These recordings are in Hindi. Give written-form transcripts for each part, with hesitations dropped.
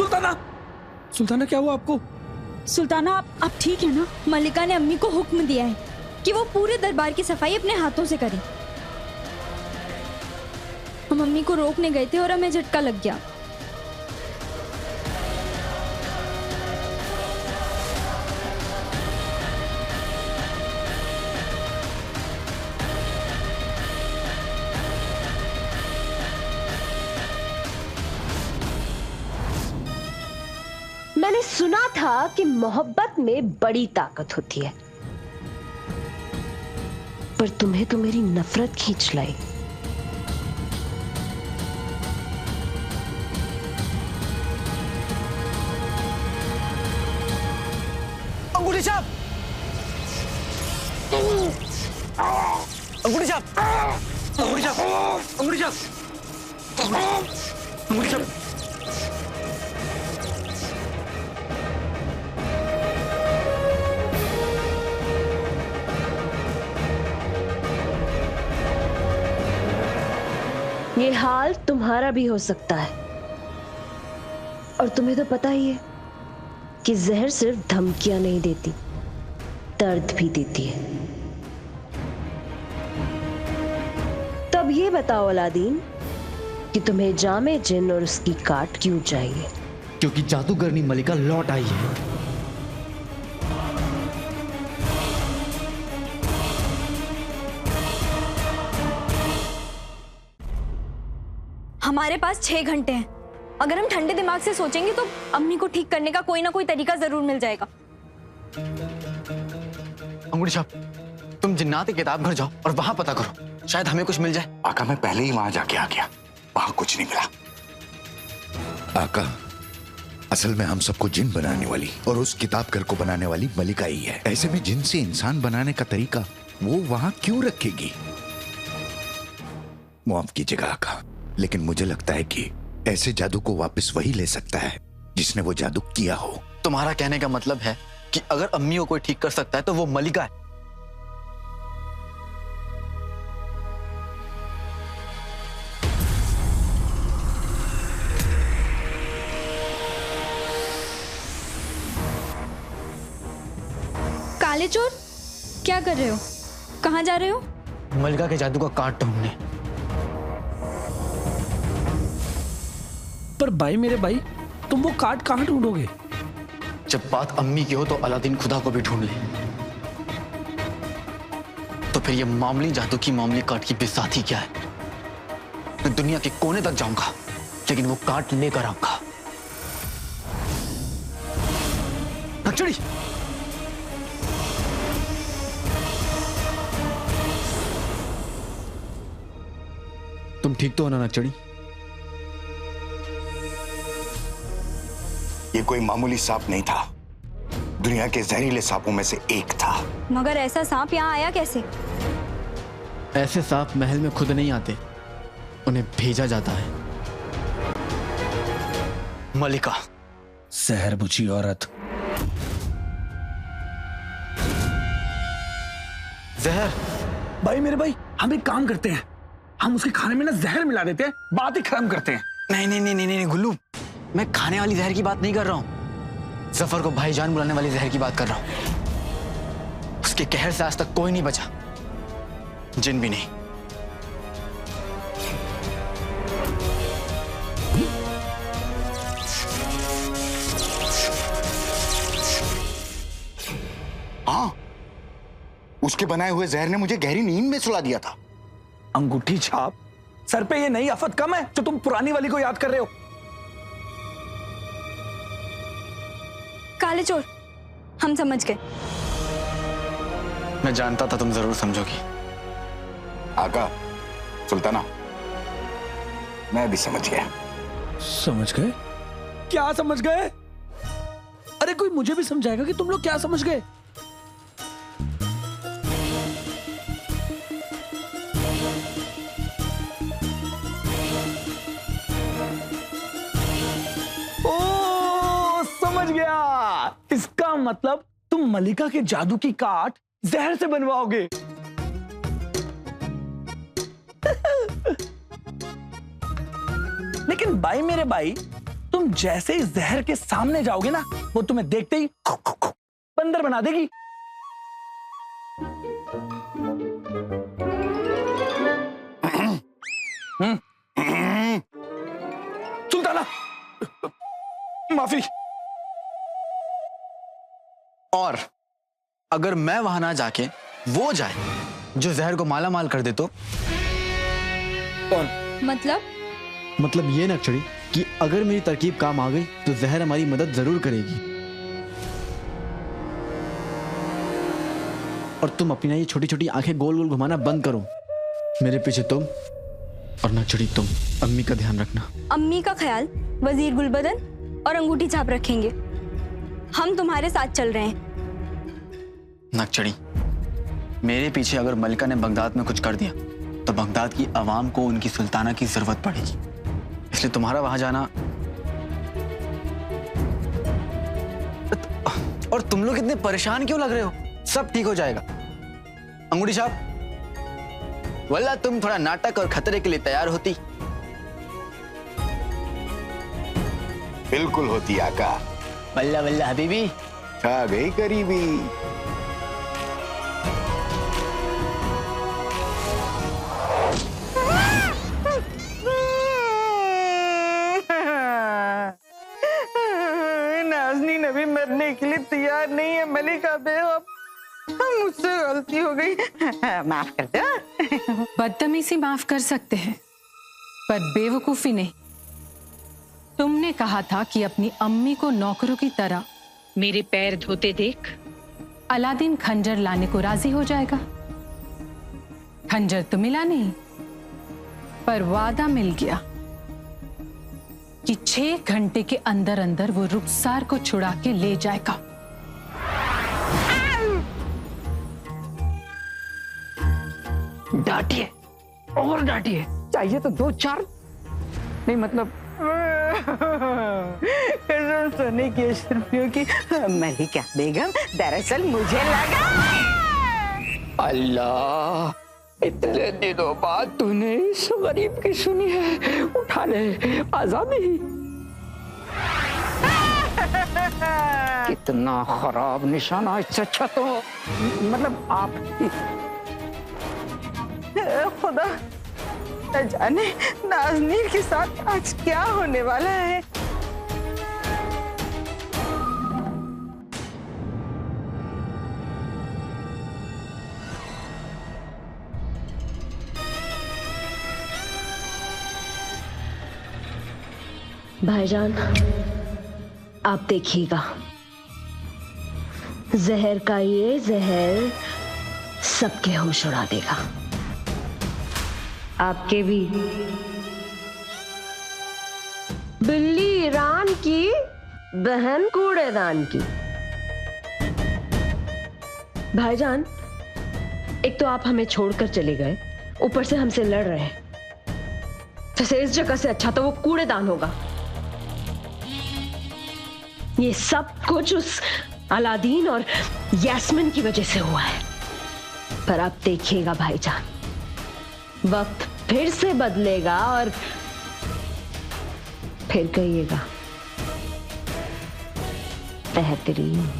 सुल्ताना, सुल्ताना क्या हुआ आपको? सुल्ताना आप ठीक है ना? मल्लिका ने अम्मी को हुक्म दिया है कि वो पूरे दरबार की सफाई अपने हाथों से करें। हम अम्मी को रोकने गए थे और हमें झटका लग गया। मैंने सुना था कि मोहब्बत में बड़ी ताकत होती है, पर तुम्हें तो मेरी नफरत खींच लाई। अंगूठी छाप, अंगूठी छाप, अंगूठी छाप, अंगूठी छाप, अंगूठी छाप। ये हाल तुम्हारा भी हो सकता है, और तुम्हें तो पता ही है कि जहर सिर्फ धमकियां नहीं देती, दर्द भी देती है। तब ये बताओ अलादीन कि तुम्हें जामे जिन और उसकी काट क्यों चाहिए? क्योंकि जादूगरनी मल्लिका लौट आई है। हमारे पास 6 घंटे हैं। अगर हम ठंडे दिमाग से सोचेंगे तो अम्मी को ठीक करने का कोई ना कोई तरीका जरूर मिल जाएगा। अंगूठी छाप, तुम जिन्नात की किताब घर जाओ और वहां पता करो, शायद हमें कुछ मिल जाए। आका, मैं पहले ही वहां जाके आ गया, वहां कुछ नहीं मिला। आका, असल में हम सबको जिन बनाने वाली और उस किताब घर को बनाने वाली मल्लिका ही है। ऐसे में जिन से इंसान बनाने का तरीका वो वहां क्यों रखेगी? माफ कीजिएगा आका, लेकिन मुझे लगता है कि ऐसे जादू को वापस वही ले सकता है जिसने वो जादू किया हो। तुम्हारा कहने का मतलब है कि अगर अम्मी को कोई ठीक कर सकता है तो वो मल्लिका है। काले चोर, क्या कर रहे हो? कहाँ जा रहे हो? मल्लिका के जादू का काट ढूंढने। पर भाई, मेरे भाई, तुम वो कार्ड कहां ढूंढोगे? जब बात अम्मी की हो तो अलादीन खुदा को भी ढूंढ ले, तो फिर ये मामूली जादू की मामूली कार्ड की बेसाती क्या है? मैं दुनिया के कोने तक जाऊंगा, लेकिन वो कार्ड लेकर आऊंगा। नक्चड़ी, तुम ठीक तो हो ना नक्चड़ी? ये कोई मामूली सांप नहीं था, दुनिया के जहरीले सांपों में से एक था। मगर ऐसा सांप यहाँ आया कैसे? ऐसे सांप महल में खुद नहीं आते, उन्हें भेजा जाता है। मल्लिका, जहर बुझी औरत। जहर? भाई मेरे भाई, हम एक काम करते हैं, हम उसके खाने में ना जहर मिला देते हैं, बात ही खत्म करते हैं। नहीं नहीं नहीं नहीं नहीं गुल्लू, मैं खाने वाली जहर की बात नहीं कर रहा हूं। जफर को भाईजान बुलाने वाली जहर की बात कर रहा हूं। उसके कहर से आज तक कोई नहीं बचा, जिन भी नहीं। हाँ, उसके बनाए हुए जहर ने मुझे गहरी नींद में सुला दिया था। अंगूठी छाप, सर पे ये नई आफत कम है जो तुम पुरानी वाली को याद कर रहे हो? काले चोर, हम समझ गए। मैं जानता था तुम जरूर समझोगी। आका, सुल्ताना, मैं भी समझ गया। समझ गए? क्या समझ गए? अरे कोई मुझे भी समझाएगा कि तुम लोग क्या समझ गए? समझ गया, इसका मतलब तुम मल्लिका के जादू की काट जहर से बनवाओगे। लेकिन भाई मेरे भाई, तुम तुम जैसे ही जहर के सामने जाओगे ना, वो तुम्हें देखते ही बंदर बना देगी। सुल्ताना, माफी। और अगर मैं वहां ना जाके वो जाए जो जहर को माला माल कर दे तो? कौन? मतलब ये नक्शड़ी कि अगर मेरी तरकीब काम आ गई तो जहर हमारी मदद जरूर करेगी। और तुम अपनी ना ये छोटी छोटी आंखें गोल गोल घुमाना बंद करो। मेरे पीछे तुम और नक्शड़ी तुम। अम्मी का ध्यान रखना। अम्मी का ख्याल वजीर गुलबदन और अंगूठी छाप रखेंगे। हम तुम्हारे साथ चल रहे हैं। नक्शड़ी, मेरे पीछे अगर मलिका ने बगदाद में कुछ कर दिया तो बगदाद की आवाम को उनकी सुल्ताना की जरूरत पड़ेगी, इसलिए तुम्हारा वहां जाना। और तुम लोग इतने परेशान क्यों लग रहे हो? सब ठीक हो जाएगा। अंगूठी छाप। वल्ला तुम थोड़ा नाटक और खतरे के लिए तैयार होती। बिल्कुल होती आका। वल्ला वल्ला हबीबी। आ गई करीबी। नाज़नीन अभी मरने के लिए तैयार नहीं है मलिका बेगम। मुझसे गलती हो गई, माफ कर दो। बदतमीजी माफ कर सकते हैं पर बेवकूफी नहीं। तुमने कहा था कि अपनी अम्मी को नौकरों की तरह मेरे पैर धोते देख अलादीन खंजर लाने को राजी हो जाएगा। खंजर तो मिला नहीं, पर वादा मिल गया कि 6 घंटे के अंदर अंदर वो रुखसार को छुड़ा के ले जाएगा। डांटिए और डांटिए, चाहिए तो 2-4 नहीं, मतलब कसम सोने की अशरफियों की मलिका बेगम। दरअसल मुझे लगा अल्लाह इतने दिनों बाद तूने इस गरीब की सुनी है। उठा ले आजादी। कितना खराब निशाना। इससे अच्छा तो मतलब आप खुदा न जाने नाज़नीन के साथ आज क्या होने वाला है। भाईजान, आप देखिएगा, जहर का ये जहर सबके होश उड़ा देगा, आपके भी। बिल्ली ईरान की, बहन कूड़ेदान की। भाईजान, एक तो आप हमें छोड़कर चले गए, ऊपर से हमसे लड़ रहे हैं। वैसे इस जगह से अच्छा तो वो कूड़ेदान होगा। ये सब कुछ उस अलादीन और यास्मीन की वजह से हुआ है। पर आप देखिएगा भाईजान, वक्त फिर से बदलेगा और फिर कहिएगा बेहतरीन।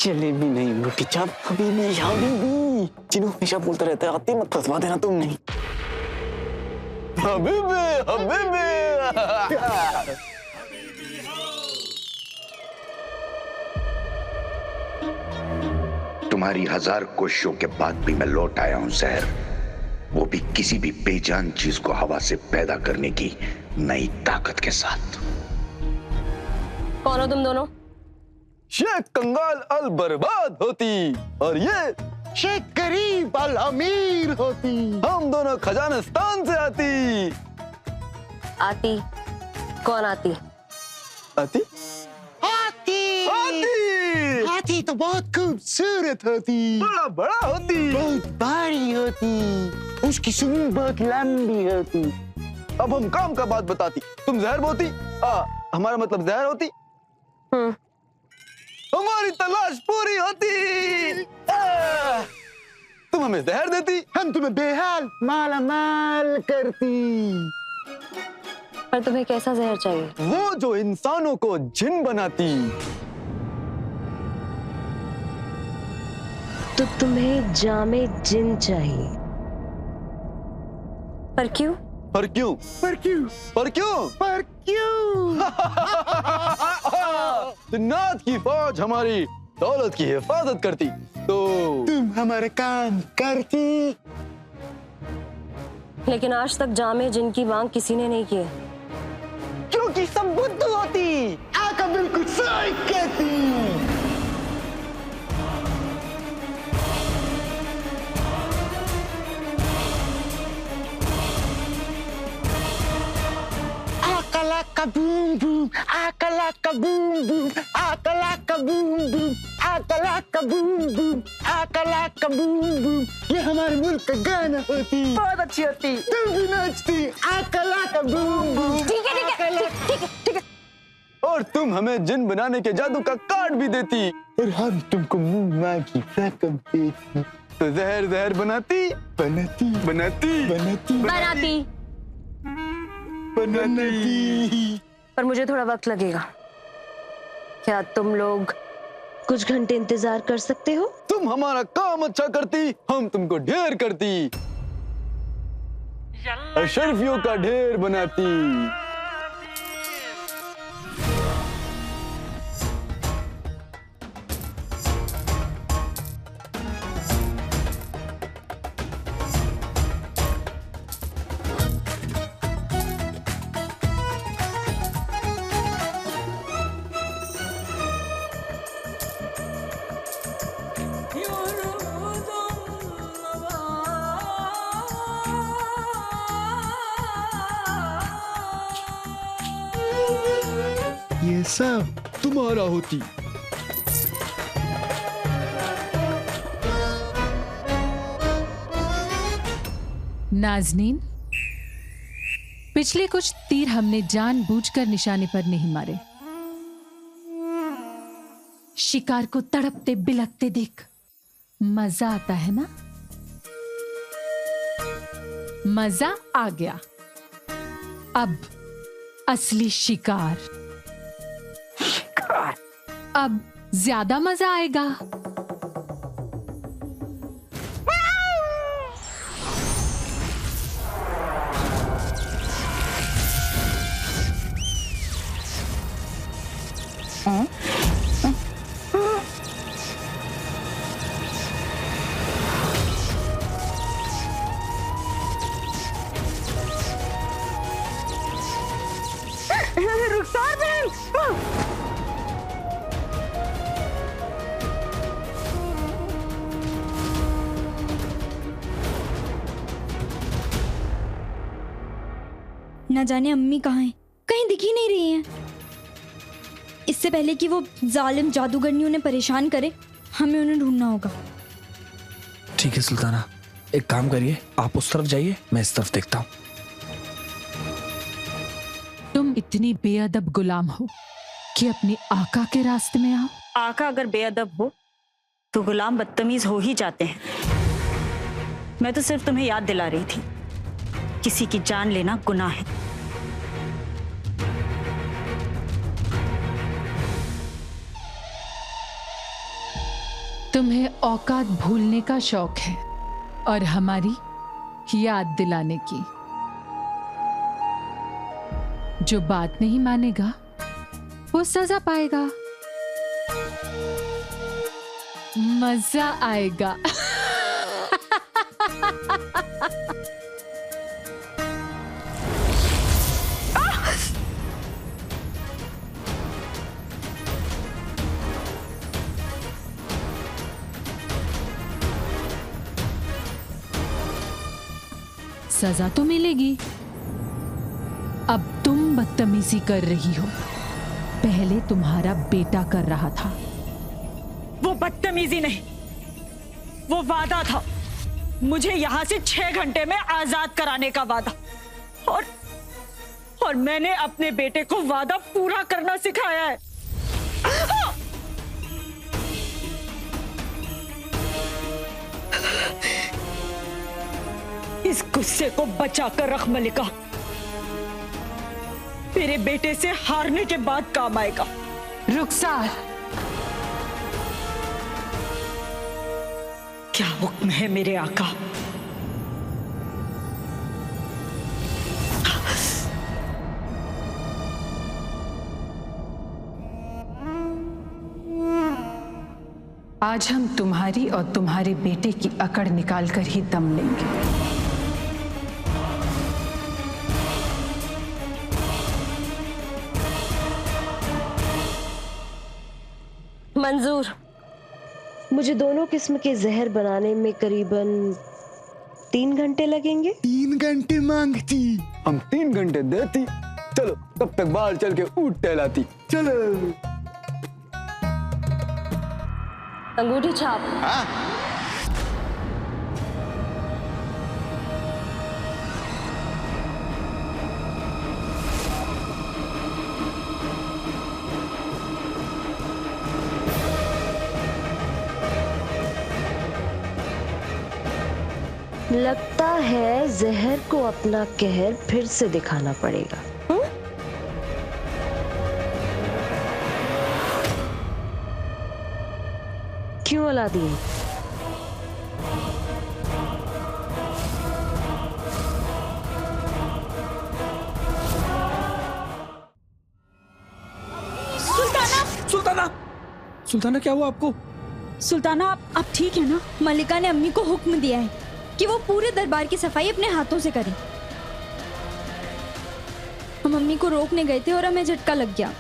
जलेबी नहीं, रोटी चाप। हबीबी हबीबी, जिन्हों हमेशा बोलता रहता है आती मत फंसवा देना तुम। नहीं हबीबी हबीबी। तुम्हारी 1000 कोशिशों के बाद भी मैं लौट आया हूं जहर। वो भी किसी भी बेजान चीज को हवा से पैदा करने की नई ताकत के साथ। कौन हो तुम दोनों? शेख कंगाल अल बर्बाद होती और ये शेख गरीब अल अमीर होती। हम दोनों खजानस्तान से आती। आती? कौन आती? आती? हाथी आती! हाथी तो बहुत खूबसूरत होती, बड़ा बड़ा होती, बहुत भारी होती, उसकी सूंड बहुत लंबी होती। अब हम काम का बात बताती, तुम जहर बोती, हमारा मतलब जहर होती, हमारी तलाश पूरी होती, तुम हमें जहर देती, हम तुम्हें बेहाल माला माल करती। पर तुम्हें कैसा जहर चाहिए? वो जो इंसानों को जिन बनाती। तो तुम्हें जामे जिन चाहिए। पर क्यों? पर क्यों? पर क्यों? पर क्यों? पर क्यों? जिन्नात की फौज हमारी दौलत की हिफाजत करती तो तुम हमारा काम करती। लेकिन आज तक जामे जिन की मांग किसी ने नहीं की। क्योंकि सब बुद्धू होती। आका बिल्कुल सही कहती। Akalaka boom boom, akalaka boom boom, akalaka boom boom, akalaka boom boom, akalaka boom boom। ये हमारे मुल्क का गाना होती। बहुत अच्छी होती। तुम भी नाचती। akalaka boom boom। ठीक है। और तुम हमें जिन बनाने के जादू का कार्ड भी देती। और हम तुमको मुंह मांगी रकम देती। तो जहर जहर बनाती बनाती बनाती बनाती बनाती। बनाती। पर मुझे थोड़ा वक्त लगेगा। क्या तुम लोग कुछ घंटे इंतजार कर सकते हो? तुम हमारा काम अच्छा करती, हम तुमको ढेर करती, अशरफियों का ढेर बनाती। ये सब तुम्हारा होती। नाज़नीन, पिछले कुछ तीर हमने जानबूझकर निशाने पर नहीं मारे। शिकार को तड़पते बिलखते देख मजा आता है ना? मजा आ गया। अब असली शिकार। अब ज्यादा मजा आएगा। रुखसार बहन। ना जाने अम्मी कहाँ हैं, कहीं दिख ही नहीं रही हैं। इससे पहले कि वो जालिम जादूगरनी उन्हें परेशान करे, हमें उन्हें ढूंढना होगा। ठीक है सुल्ताना, एक काम करिए, आप उस तरफ जाइए, मैं इस तरफ देखता हूँ। तुम इतनी बेअदब गुलाम हो कि अपने आका के रास्ते में आओ। आका अगर बेअदब हो तो गुलाम बदतमीज हो ही जाते हैं। मैं तो सिर्फ तुम्हें याद दिला रही थी, किसी की जान लेना गुनाह है। तुम्हें औकात भूलने का शौक है और हमारी याद दिलाने की। जो बात नहीं मानेगा वो सजा पाएगा। मजा आएगा। सजा तो मिलेगी। अब तुम बदतमीजी कर रही हो, पहले तुम्हारा बेटा कर रहा था। वो बदतमीजी नहीं, वो वादा था, मुझे यहां से 6 घंटे में आजाद कराने का वादा। और मैंने अपने बेटे को वादा पूरा करना सिखाया है। इस गुस्से को बचा कर रख मलिका, तेरे बेटे से हारने के बाद काम आएगा। रुखसार, क्या हुक्म है मेरे आका? आज हम तुम्हारी और तुम्हारे बेटे की अकड़ निकाल कर ही दम लेंगे। मंजूर। मुझे दोनों किस्म के जहर बनाने में करीबन 3 घंटे लगेंगे। 3 घंटे मांगती, हम 3 घंटे देती। चलो तब तक बाहर चल के ऊँट टहलाती। चलो। अंगूठी छाप। हाँ? लगता है जहर को अपना कहर फिर से दिखाना पड़ेगा। क्यों अलादीन? सुल्ताना, सुल्ताना क्या हुआ आपको? सुल्ताना आप ठीक है ना? मलिका ने अम्मी को हुक्म दिया है कि वो पूरे दरबार की सफाई अपने हाथों से करें। हम अम्मी को रोकने गए थे और हमें झटका लग गया।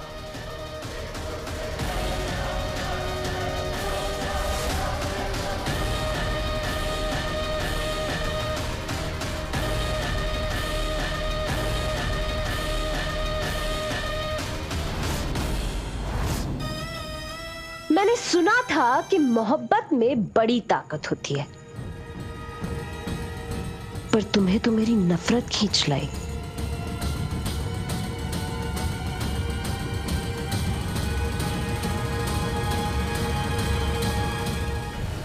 मैंने सुना था कि मोहब्बत में बड़ी ताकत होती है, पर तुम्हें तो मेरी नफरत खींच लाई।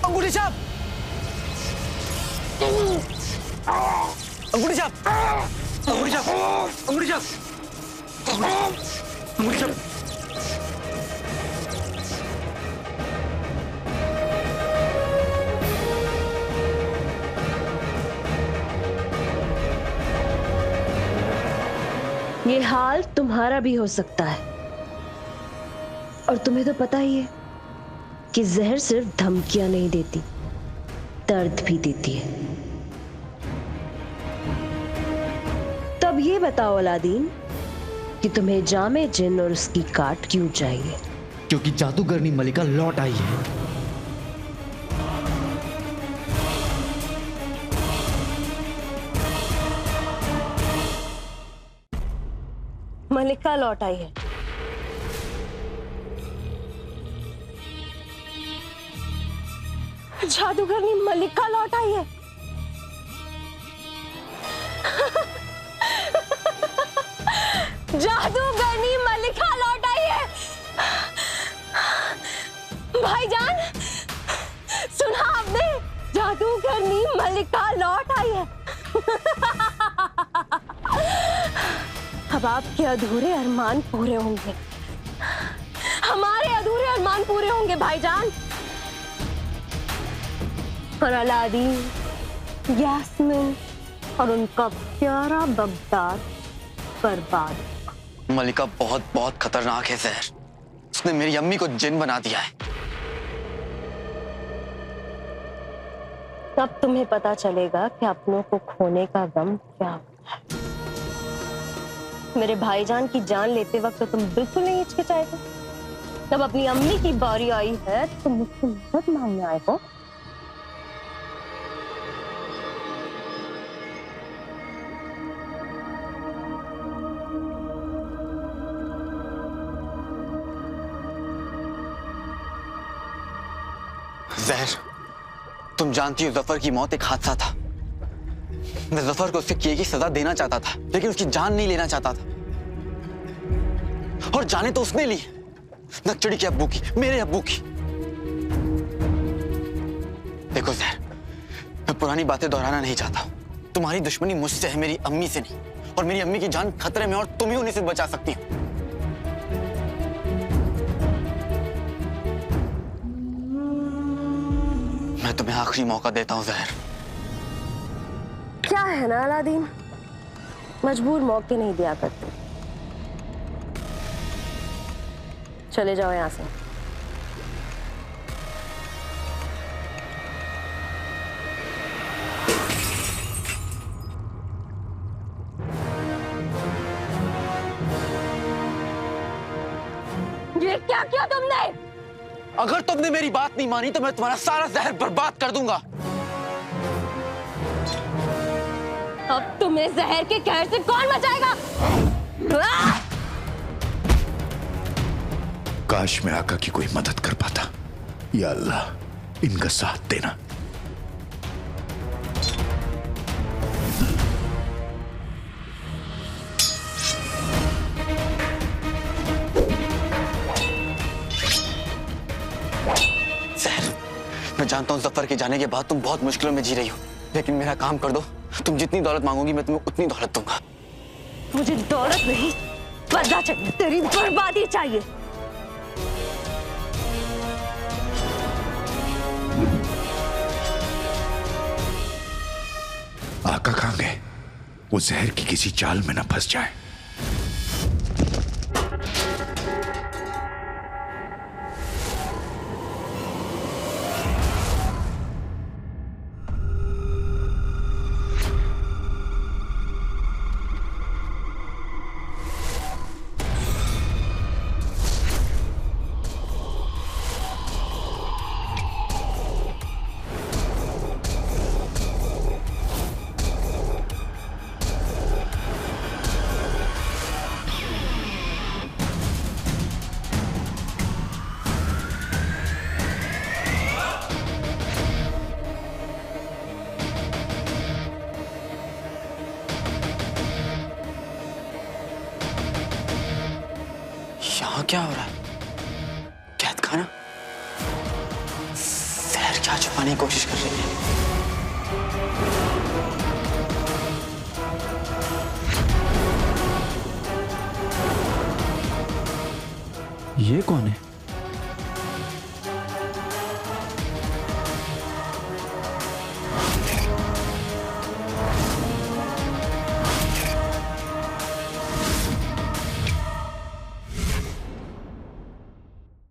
अंगूठी छाप, अंगूठी छाप, अंगूठी छाप, अंगूठी छाप, अंगूठी छाप। ये हाल तुम्हारा भी हो सकता है, और तुम्हें तो पता ही है कि जहर सिर्फ धमकियां नहीं देती, दर्द भी देती है। तब ये बताओ अलादीन कि तुम्हें जामे जिन और उसकी काट क्यों चाहिए? क्योंकि जादूगरनी मलिका लौट आई है। मलिका लौट आई है। जादूगरनी मलिका लौट आई है। जादूगरनी मलिका लौट आई है। भाईजान, सुना आपने? जादूगरनी मलिका लौट आई है। अब आपके अधूरे अरमान पूरे होंगे, हमारे अधूरे अरमान पूरे होंगे भाईजान। और अलादीन, यास्मीन और उनका प्यारा बगदाद बर्बाद। मलिका बहुत बहुत खतरनाक है जहर, उसने मेरी अम्मी को जिन बना दिया है। तब तुम्हें पता चलेगा कि अपनों को खोने का गम क्या होता है। मेरे भाईजान की जान लेते वक्त तो तुम बिल्कुल नहीं हिचकिचाए थे। तब अपनी अम्मी की बारी आई है तो तुम मुझसे मदद मांगने आए हो। जहर, तुम जानती हो जफर की मौत एक हादसा था। मैं जफर को उसके किए की सजा देना चाहता था, लेकिन उसकी जान नहीं लेना चाहता था। और जाने तो उसने ली, नकचड़ी के अब्बू की, मेरे अब्बू की। देखो जहर, मैं पुरानी बातें दोहराना नहीं चाहता। तुम्हारी दुश्मनी मुझसे है, मेरी अम्मी से नहीं। और मेरी अम्मी की जान खतरे में, और तुम ही उन्हें से बचा सकती हो। मैं तुम्हें आखिरी मौका देता हूं जहर। क्या है ना अलादीन, मजबूर मौके नहीं दिया करते। चले जाओ यहां से। ये क्या किया तुमने? अगर तुमने मेरी बात नहीं मानी तो मैं तुम्हारा सारा जहर बर्बाद कर दूंगा। अब तुम्हें जहर के कहर से कौन बचाएगा? काश मैं आका की कोई मदद कर पाता। या अल्लाह, इनका साथ देना। मैं जानता हूं जफर के जाने के बाद तुम बहुत मुश्किलों में जी रही हो, लेकिन मेरा काम कर दो। तुम जितनी दौलत मांगोगी मैं तुम्हें उतनी दौलत दूंगा। मुझे दौलत नहीं, बदला चाहिए। तेरी बर्बादी चाहिए। आका कहां गए? वो जहर की किसी चाल में न फंस जाए। यहाँ क्या हो रहा है? कैद खाना? जहर क्या छुपाने की कोशिश कर रही है? ये कौन है?